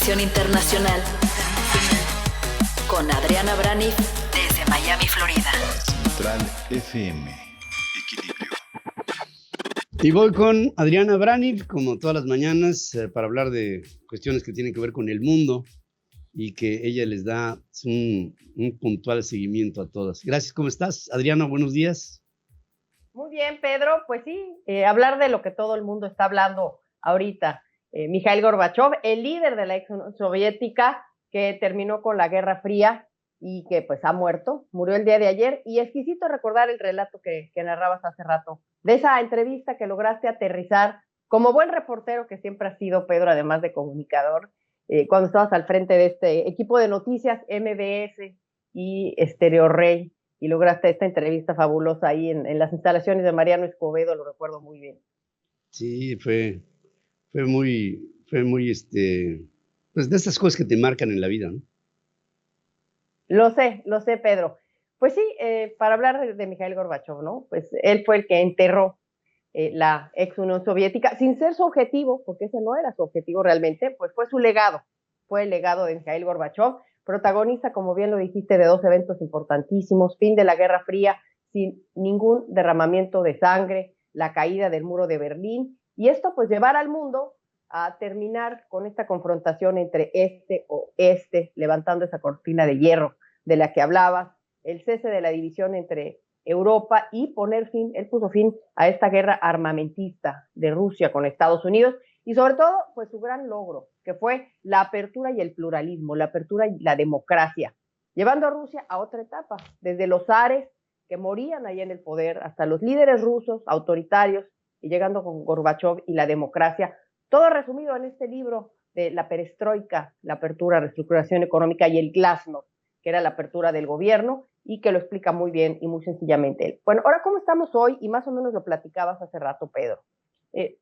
Conexión Internacional con Adriana Braniff desde Miami, Florida. Central FM. Equilibrio. Y voy con Adriana Braniff, como todas las mañanas, para hablar de cuestiones que tienen que ver con el mundo y que ella les da un puntual seguimiento a todas. Gracias, ¿cómo estás? Adriana, buenos días. Muy bien, Pedro. Pues sí, hablar de lo que todo el mundo está hablando ahorita. Mikhail Gorbachev, el líder de la ex Unión Soviética, que terminó con la Guerra Fría y que pues ha muerto, murió el día de ayer. Y exquisito recordar el relato que narrabas hace rato, de esa entrevista que lograste aterrizar como buen reportero que siempre has sido, Pedro, además de comunicador, cuando estabas al frente de este equipo de noticias MBS y Stereo Rey, y lograste esta entrevista fabulosa ahí en las instalaciones de Mariano Escobedo, lo recuerdo muy bien. Sí, fue muy, pues de esas cosas que te marcan en la vida, ¿no? Lo sé, Pedro. Pues sí, para hablar de Mikhail Gorbachev, ¿no? Pues él fue el que enterró la ex Unión Soviética, sin ser su objetivo, porque ese no era su objetivo realmente, pues fue su legado, fue el legado de Mikhail Gorbachev, protagonista, como bien lo dijiste, de dos eventos importantísimos: fin de la Guerra Fría sin ningún derramamiento de sangre, la caída del muro de Berlín, y esto pues llevar al mundo a terminar con esta confrontación entre este, levantando esa cortina de hierro de la que hablabas, el cese de la división entre Europa y él puso fin a esta guerra armamentista de Rusia con Estados Unidos, y sobre todo, pues su gran logro, que fue la apertura y el pluralismo, la apertura y la democracia, llevando a Rusia a otra etapa, desde los zares que morían ahí en el poder, hasta los líderes rusos autoritarios, y llegando con Gorbachev y la democracia, todo resumido en este libro de la perestroika, la apertura, reestructuración económica, y el glasnost, que era la apertura del gobierno, y que lo explica muy bien y muy sencillamente él. Bueno, ahora, ¿cómo estamos hoy? Y más o menos lo platicabas hace rato, Pedro.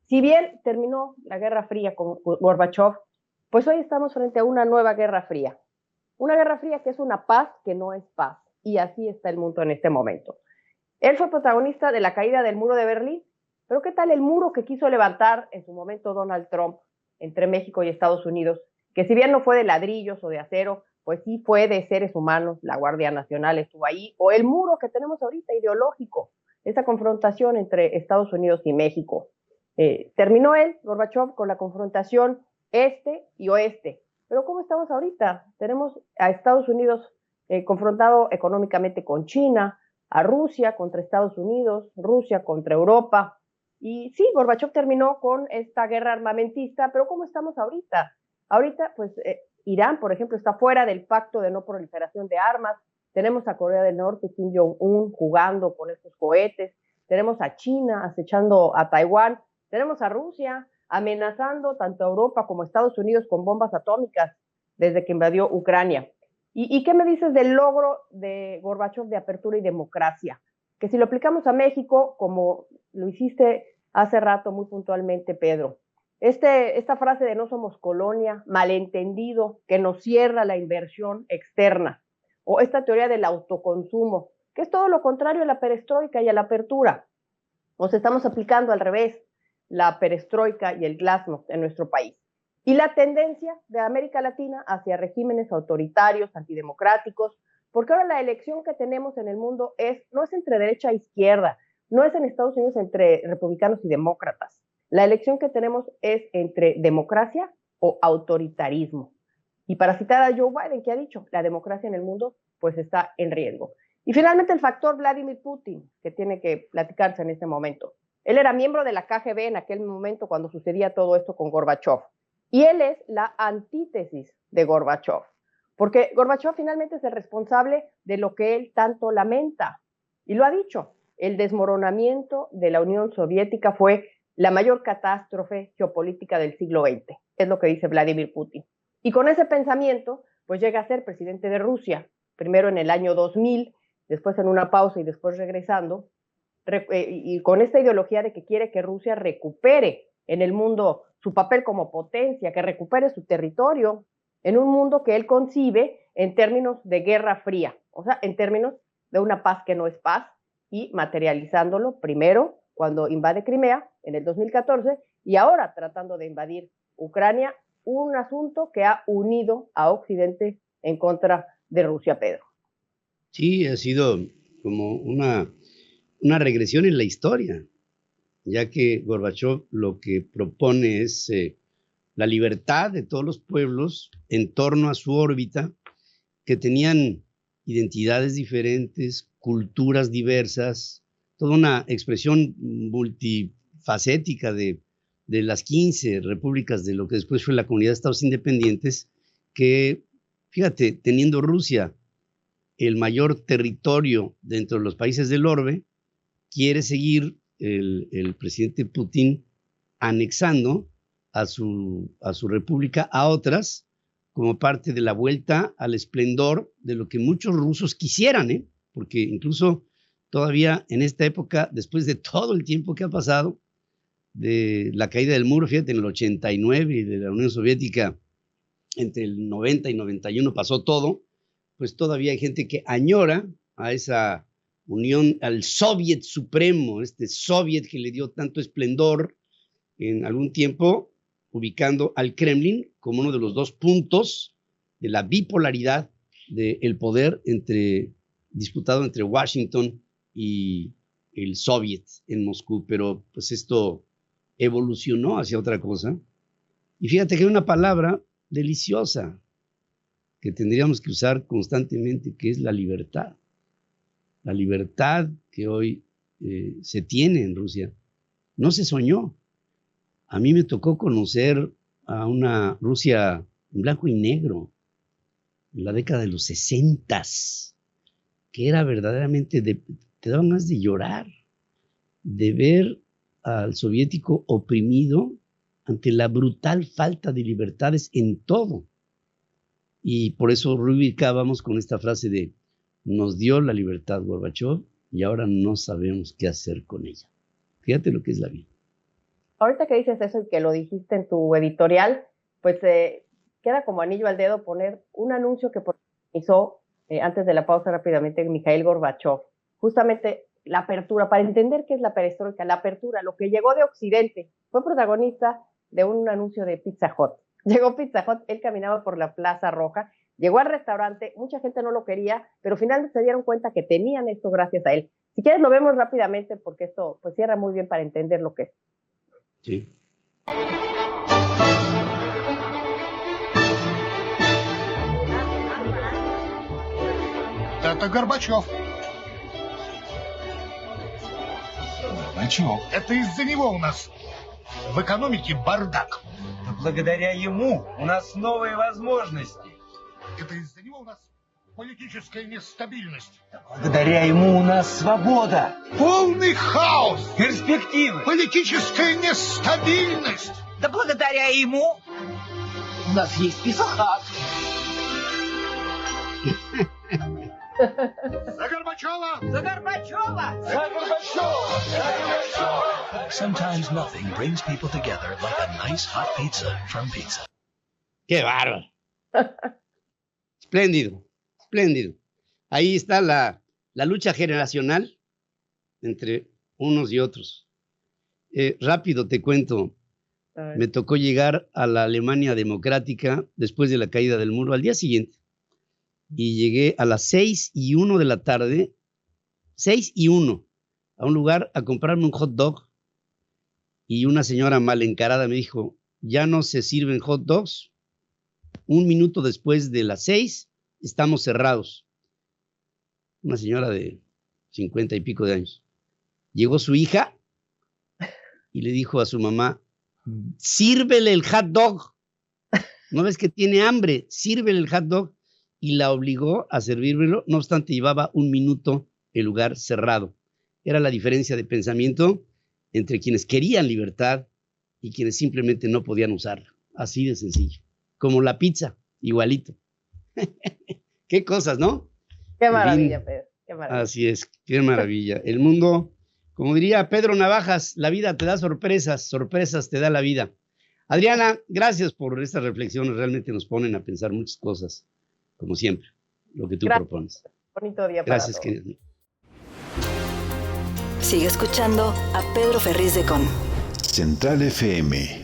Si bien terminó la Guerra Fría con Gorbachev, pues hoy estamos frente a una nueva Guerra Fría. Una Guerra Fría que es una paz que no es paz. Y así está el mundo en este momento. Él fue protagonista de la caída del muro de Berlín, pero ¿qué tal el muro que quiso levantar en su momento Donald Trump entre México y Estados Unidos? Que si bien no fue de ladrillos o de acero, pues sí fue de seres humanos, la Guardia Nacional estuvo ahí, o el muro que tenemos ahorita ideológico, esa confrontación entre Estados Unidos y México. Terminó Gorbachev, con la confrontación este y oeste. Pero ¿cómo estamos ahorita? Tenemos a Estados Unidos confrontado económicamente con China, a Rusia contra Estados Unidos, Rusia contra Europa. Y sí, Gorbachev terminó con esta guerra armamentista, pero ¿cómo estamos ahorita? Ahorita, pues, Irán, por ejemplo, está fuera del pacto de no proliferación de armas. Tenemos a Corea del Norte, Kim Jong-un, jugando con estos cohetes. Tenemos a China acechando a Taiwán. Tenemos a Rusia amenazando tanto a Europa como a Estados Unidos con bombas atómicas desde que invadió Ucrania. ¿Y qué me dices del logro de Gorbachev de apertura y democracia? Que si lo aplicamos a México, como lo hiciste hace rato muy puntualmente, Pedro, esta frase de no somos colonia, malentendido, que nos cierra la inversión externa, o esta teoría del autoconsumo, que es todo lo contrario a la perestroika y a la apertura. Nos estamos aplicando al revés la perestroika y el glasnost en nuestro país. Y la tendencia de América Latina hacia regímenes autoritarios, antidemocráticos, porque ahora la elección que tenemos en el mundo no es entre derecha e izquierda, no es en Estados Unidos entre republicanos y demócratas. La elección que tenemos es entre democracia o autoritarismo. Y para citar a Joe Biden, que ha dicho, la democracia en el mundo pues está en riesgo. Y finalmente el factor Vladimir Putin, que tiene que platicarse en este momento. Él era miembro de la KGB en aquel momento cuando sucedía todo esto con Gorbachev. Y él es la antítesis de Gorbachev, porque Gorbachev finalmente es el responsable de lo que él tanto lamenta. Y lo ha dicho, el desmoronamiento de la Unión Soviética fue la mayor catástrofe geopolítica del siglo XX, es lo que dice Vladimir Putin. Y con ese pensamiento, pues llega a ser presidente de Rusia, primero en el año 2000, después en una pausa y después regresando, y con esta ideología de que quiere que Rusia recupere en el mundo su papel como potencia, que recupere su territorio en un mundo que él concibe en términos de guerra fría, o sea, en términos de una paz que no es paz, y materializándolo primero cuando invade Crimea en el 2014 y ahora tratando de invadir Ucrania un asunto que ha unido a Occidente en contra de Rusia, Pedro. Sí, ha sido como una regresión en la historia, ya que Gorbachov lo que propone es la libertad de todos los pueblos en torno a su órbita, que tenían identidades diferentes, culturas diversas, toda una expresión multifacética de las 15 repúblicas de lo que después fue la Comunidad de Estados Independientes, que, fíjate, teniendo Rusia el mayor territorio dentro de los países del orbe, quiere seguir el presidente Putin anexando a su república a otras, como parte de la vuelta al esplendor de lo que muchos rusos quisieran, porque incluso todavía en esta época, después de todo el tiempo que ha pasado, de la caída del muro, fíjate, en el 89 y de la Unión Soviética, entre el 90 y 91 pasó todo, pues todavía hay gente que añora a esa unión, al Soviet supremo, este Soviet que le dio tanto esplendor en algún tiempo, ubicando al Kremlin como uno de los dos puntos de la bipolaridad del poder disputado entre Washington y el Soviet en Moscú. Pero pues esto evolucionó hacia otra cosa. Y fíjate que hay una palabra deliciosa que tendríamos que usar constantemente, que es la libertad. La libertad que hoy se tiene en Rusia no se soñó. A mí me tocó conocer a una Rusia en blanco y negro en la década de los 60s, que era verdaderamente, te daban ganas de llorar, de ver al soviético oprimido ante la brutal falta de libertades en todo. Y por eso rubricábamos con esta frase de: nos dio la libertad Gorbachov y ahora no sabemos qué hacer con ella. Fíjate lo que es la vida. Ahorita que dices eso y que lo dijiste en tu editorial, pues queda como anillo al dedo poner un anuncio que hizo antes de la pausa rápidamente Mikhail Gorbachov. Justamente la apertura, para entender qué es la perestroika, la apertura, lo que llegó de Occidente. Fue protagonista de un anuncio de Pizza Hut. Llegó Pizza Hut, él caminaba por la Plaza Roja, llegó al restaurante, mucha gente no lo quería, pero finalmente se dieron cuenta que tenían esto gracias a él. Si quieres lo vemos rápidamente porque esto pues cierra muy bien para entender lo que es. Sí. Это Горбачев. Горбачев? Это из-за него у нас в экономике бардак. Но благодаря ему у нас новые возможности. Это из-за него у нас политическая нестабильность. Благодаря ему у нас свобода. Полный хаос. Перспективы. Политическая нестабильность. Да благодаря ему у нас есть Писахат. За Горбачева! За Горбачева! За Горбачева! За Горбачева! Sometimes nothing brings people together like a nice hot pizza from Pizza. ¡Qué bárbaro! Espléndido, espléndido. Ahí está la lucha generacional entre unos y otros. Rápido te cuento, me tocó llegar a la Alemania democrática después de la caída del muro al día siguiente. Y llegué a las 6:01 de la tarde, 6:01, a un lugar a comprarme un hot dog. Y una señora mal encarada me dijo: ya no se sirven hot dogs. Un minuto después de las 6, estamos cerrados. Una señora de 50 y pico de años. Llegó su hija y le dijo a su mamá: sírvele el hot dog. ¿No ves que tiene hambre? Sírvele el hot dog. Y la obligó a servírmelo, no obstante llevaba un minuto el lugar cerrado. Era la diferencia de pensamiento entre quienes querían libertad y quienes simplemente no podían usarla. Así de sencillo. Como la pizza, igualito. Qué cosas, ¿no? Qué maravilla, Pedro. Qué maravilla. Así es, qué maravilla. El mundo, como diría Pedro Navajas, la vida te da sorpresas, sorpresas te da la vida. Adriana, gracias por estas reflexiones, realmente nos ponen a pensar muchas cosas. Como siempre, lo que tú propones. Bonito día para Gracias, todos. querido. Sigue escuchando a Pedro Ferriz de Con. Central FM.